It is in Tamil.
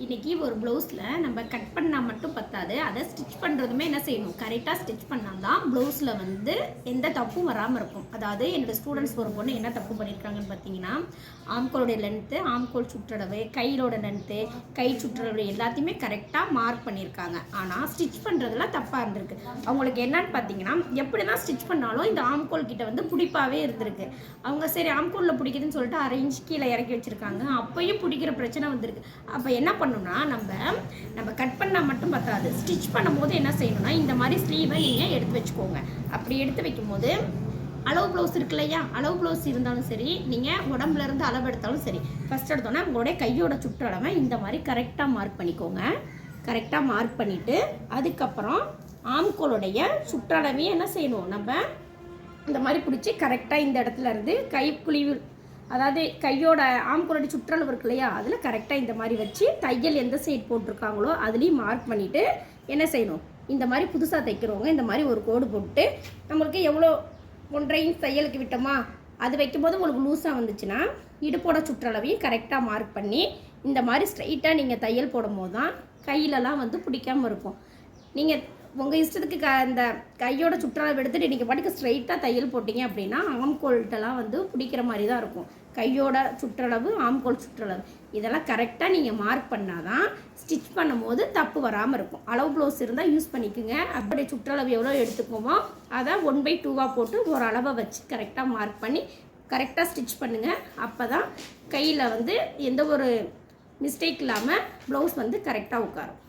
இன்றைக்கி ஒரு ப்ளவுஸில் நம்ம கட் பண்ணால் மட்டும் பத்தாது, அதை ஸ்டிச் பண்ணுறதுமே என்ன செய்யணும், கரெக்டாக ஸ்டிச் பண்ணால் தான் ப்ளவுஸில் வந்து எந்த தப்பும் வராமல் இருக்கும். அதாவது என்னோடய ஸ்டூடெண்ட்ஸ் ஒரு பொண்ணு என்ன தப்பு பண்ணியிருக்காங்கன்னு பார்த்தீங்கன்னா, ஆம்கோளுடைய லென்த்து, ஆம்கோல் சுற்றளவு, கையிலோட லென்த்து, கை சுற்றளவு எல்லாத்தையுமே கரெக்டாக மார்க் பண்ணியிருக்காங்க. ஆனால் ஸ்டிச் பண்ணுறதுல தப்பாக இருந்திருக்கு. அவங்களுக்கு என்னன்னு பார்த்தீங்கன்னா, எப்படி தான் ஸ்டிச் பண்ணாலும் இந்த ஆம்கோல் கிட்ட வந்து பிடிப்பாகவே இருந்திருக்கு. அவங்க சரி ஆம்கோலில் பிடிக்குதுன்னு சொல்லிட்டு 1/2 இன்ச் கீழே இறக்கி வச்சுருக்காங்க. அப்போயும் பிடிக்கிற பிரச்சனை வந்திருக்கு. அப்போ என்ன பண்ணணும்னா, நம்ம கட் பண்ணால் மட்டும் பத்தாது, ஸ்டிச் பண்ணும்போது என்ன செய்யணும்னா, இந்த மாதிரி ஸ்லீவை நீங்கள் எடுத்து வச்சுக்கோங்க. அப்படி எடுத்து வைக்கும்போது அளவு ப்ளவுஸ் இருக்கு இல்லையா, அளவு ப்ளவுஸ் இருந்தாலும் சரி, நீங்கள் உடம்புலேருந்து அளவு எடுத்தாலும் சரி, ஃபஸ்ட் எடுத்தோன்னா உங்களுடைய கையோட சுற்றளவை இந்த மாதிரி கரெக்டாக மார்க் பண்ணிக்கோங்க. கரெக்டாக மார்க் பண்ணிவிட்டு அதுக்கப்புறம் ஆம்கோளுடைய சுற்றளவையும் என்ன செய்யணும், நம்ம இந்த மாதிரி பிடிச்சி கரெக்டாக இந்த இடத்துல இருந்து கை குழிவு, அதாவது கையோட ஆம்கோலோட சுற்றளவு இருக்கு இல்லையா, அதில் கரெக்டாக இந்த மாதிரி வச்சு தையல் எந்த சைடு போட்டிருக்காங்களோ அதுலேயும் மார்க் பண்ணிவிட்டு என்ன செய்யணும், இந்த மாதிரி புதுசாக தைக்கிறவங்க இந்த மாதிரி ஒரு கோடு போட்டு நம்மளுக்கு எவ்வளோ 1/2 இன்ச் தையலுக்கு விட்டோமா, அது வைக்கும்போது உங்களுக்கு லூஸாக வந்துச்சுன்னா இடுப்போட சுற்றளவையும் கரெக்டாக மார்க் பண்ணி இந்த மாதிரி ஸ்ட்ரைட்டாக நீங்கள் தையல் போடும்போது தான் கையிலலாம் வந்து பிடிக்காமல் இருக்கும். நீங்கள் உங்கள் இஷ்டத்துக்கு இந்த கையோட சுற்றளவு எடுத்துகிட்டு நீங்கள் பாட்டுக்கு ஸ்ட்ரைட்டாக தையல் போட்டிங்க அப்படின்னா ஆம்கோல்ட்டெல்லாம் வந்து பிடிக்கிற மாதிரி தான் இருக்கும். கையோட சுற்றளவு, ஆம்கோல் சுற்றளவு இதெல்லாம் கரெக்டாக நீங்கள் மார்க் பண்ணால் தான் ஸ்டிச் பண்ணும்போது தப்பு வராமல் இருக்கும். அளவு ப்ளவுஸ் இருந்தால் யூஸ் பண்ணிக்கோங்க. அப்படியே சுற்றளவு எவ்வளோ எடுத்துக்குவோமோ அதை 1/2 போட்டு ஒரு அளவை வச்சு கரெக்டாக மார்க் பண்ணி கரெக்டாக ஸ்டிச் பண்ணுங்கள். அப்போ தான் கையில் வந்து எந்த ஒரு மிஸ்டேக் இல்லாமல் ப்ளவுஸ் வந்து கரெக்டாக உட்காரும்.